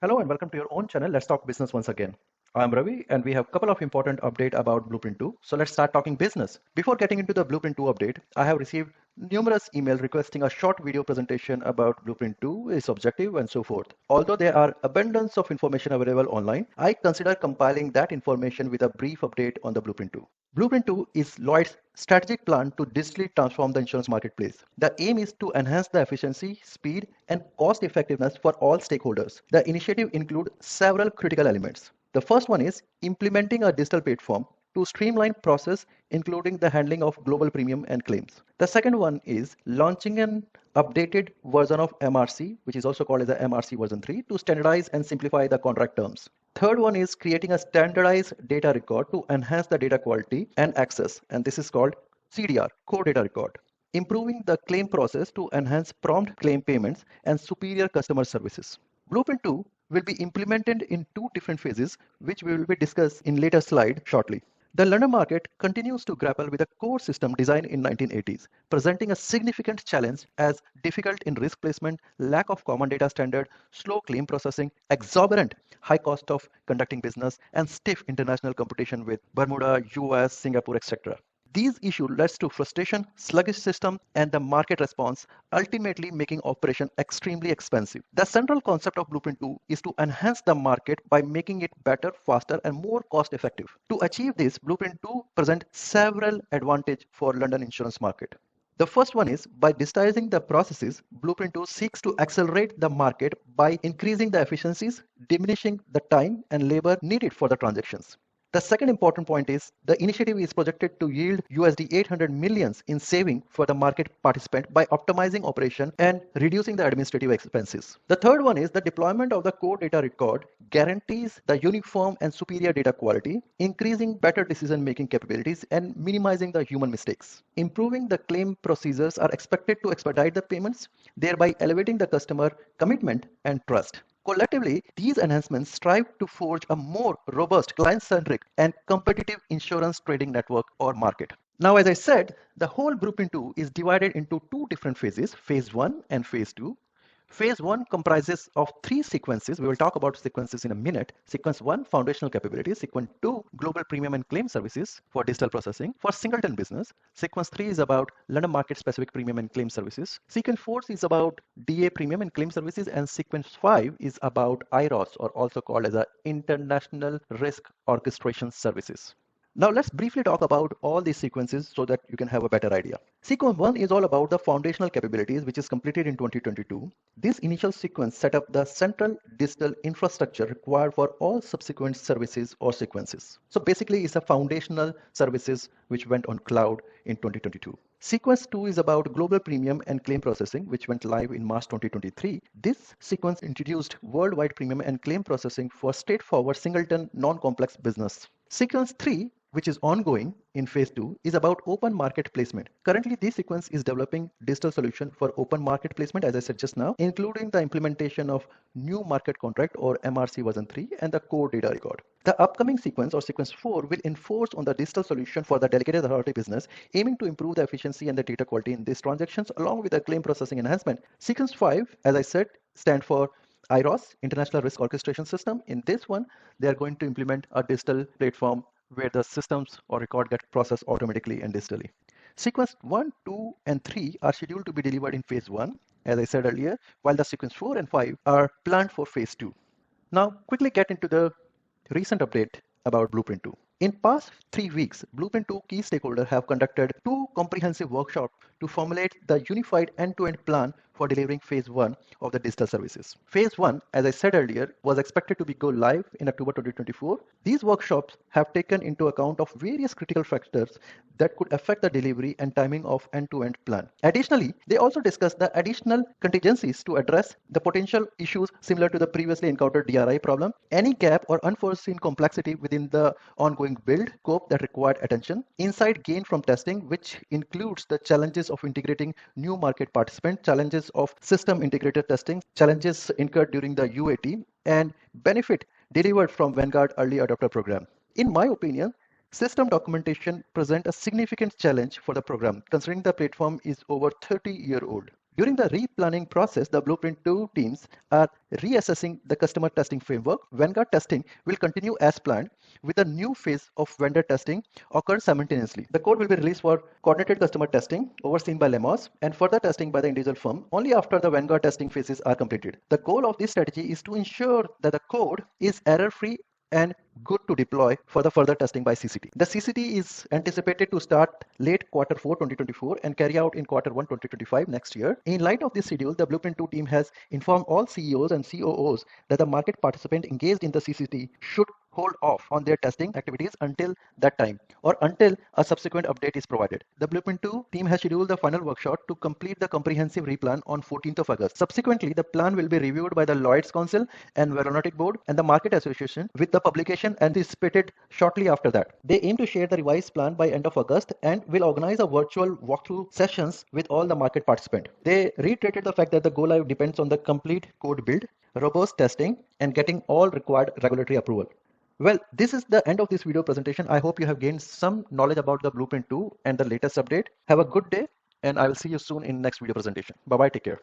Hello and welcome to your own channel. Let's talk business once again. I'm Ravi and we have a couple of important updates about Blueprint 2. So let's start talking business. Before getting into the Blueprint 2 update, I have received numerous emails requesting a short video presentation about Blueprint 2, its objective and so forth. Although there are abundance of information available online, I consider compiling that information with a brief update on the Blueprint 2. Blueprint 2 is Lloyd's strategic plan to digitally transform the insurance marketplace. The aim is to enhance the efficiency, speed, and cost effectiveness for all stakeholders. The initiative includes several critical elements. The first one is implementing a digital platform to streamline process including the handling of global premium and claims. The second one is launching an updated version of MRC, which is also called as the MRC version 3, to standardize and simplify the contract terms. Third one is creating a standardized data record to enhance the data quality and access, and this is called CDR, core data record. Improving the claim process to enhance prompt claim payments and superior customer services. Blueprint 2 will be implemented in two different phases, which we will be discussed in later slide shortly. The London market continues to grapple with a core system designed in 1980s, presenting a significant challenge as difficult in risk placement, lack of common data standard, slow claim processing, exorbitant high cost of conducting business, and stiff international competition with Bermuda, US, Singapore, etc. These issues led to frustration, sluggish system, and the market response, ultimately making operation extremely expensive. The central concept of Blueprint 2 is to enhance the market by making it better, faster, and more cost effective. To achieve this, Blueprint 2 presents several advantages for London insurance market. The first one is by digitizing the processes, Blueprint 2 seeks to accelerate the market by increasing the efficiencies, diminishing the time and labor needed for the transactions. The second important point is the initiative is projected to yield USD 800 millions in saving for the market participant by optimizing operation and reducing the administrative expenses. The third one is the deployment of the core data record guarantees the uniform and superior data quality, increasing better decision-making capabilities and minimizing the human mistakes. Improving the claim procedures are expected to expedite the payments, thereby elevating the customer commitment and trust. Collectively, these enhancements strive to forge a more robust, client-centric, and competitive insurance trading network or market. Now, as I said, the whole Blueprint 2 is divided into two different phases, Phase 1 and Phase 2. Phase 1 comprises of three sequences. We will talk about sequences in a minute. Sequence 1, foundational capabilities. Sequence 2, global premium and claim services for digital processing for singleton business. Sequence 3 is about London market specific premium and claim services. Sequence 4 is about DA premium and claim services. And sequence 5 is about IROS, or also called as a international risk orchestration services. Now let's briefly talk about all these sequences so that you can have a better idea. Sequence 1 is all about the foundational capabilities, which is completed in 2022. This initial sequence set up the central digital infrastructure required for all subsequent services or sequences. So basically it's a foundational services which went on cloud in 2022. Sequence 2 is about global premium and claim processing, which went live in March 2023. This sequence introduced worldwide premium and claim processing for straightforward singleton non-complex business. Sequence 3, which is ongoing in phase 2, is about open market placement. Currently, this sequence is developing digital solution for open market placement, as I said just now, including the implementation of new market contract or MRC version 3 and the core data record. The upcoming sequence or sequence 4 will enforce on the digital solution for the delegated authority business, aiming to improve the efficiency and the data quality in these transactions along with the claim processing enhancement. Sequence 5, as I said, stand for IROS, International Risk Orchestration System. In this one, they are going to implement a digital platform where the systems or record get processed automatically and digitally. Sequence 1, 2, and 3 are scheduled to be delivered in phase 1, as I said earlier, while the sequence 4 and 5 are planned for phase 2. Now, quickly get into the recent update about Blueprint 2. In past 3 weeks, Blueprint 2 key stakeholders have conducted 2 comprehensive workshops to formulate the unified end-to-end plan for delivering phase 1 of the digital services. Phase 1, as I said earlier, was expected to be go live in October 2024. These workshops have taken into account of various critical factors that could affect the delivery and timing of end-to-end plan. Additionally, they also discussed the additional contingencies to address the potential issues similar to the previously encountered DRI problem, any gap or unforeseen complexity within the ongoing build scope that required attention, insight gained from testing, which includes the challenges of integrating new market participants, challenges of system integrated testing, challenges incurred during the UAT, and benefit delivered from Vanguard Early Adopter Program. In my opinion, system documentation presents a significant challenge for the program, considering the platform is over 30-year-old. During the replanning process, the Blueprint 2 teams are reassessing the customer testing framework. Vanguard testing will continue as planned, with a new phase of vendor testing occur simultaneously. The code will be released for coordinated customer testing overseen by Lemos and further testing by the individual firm only after the Vanguard testing phases are completed. The goal of this strategy is to ensure that the code is error-free and good to deploy for the further testing by CCT. The CCT is anticipated to start late Q4 2024 and carry out in Q1 2025 next year. In light of this schedule, the Blueprint 2 team has informed all CEOs and COOs that the market participant engaged in the CCT should hold off on their testing activities until that time or until a subsequent update is provided. The Blueprint 2 team has scheduled the final workshop to complete the comprehensive replan on 14th of August. Subsequently, the plan will be reviewed by the Lloyd's Council and Aeronautic Board and the Market Association, with the publication anticipated shortly after that. They aim to share the revised plan by end of August and will organize a virtual walkthrough sessions with all the market participants. They reiterated the fact that the go live depends on the complete code build, robust testing, and getting all required regulatory approval. Well, this is the end of this video presentation. I hope you have gained some knowledge about the Blueprint 2 and the latest update. Have a good day, and I will see you soon in next video presentation. Bye-bye. Take care.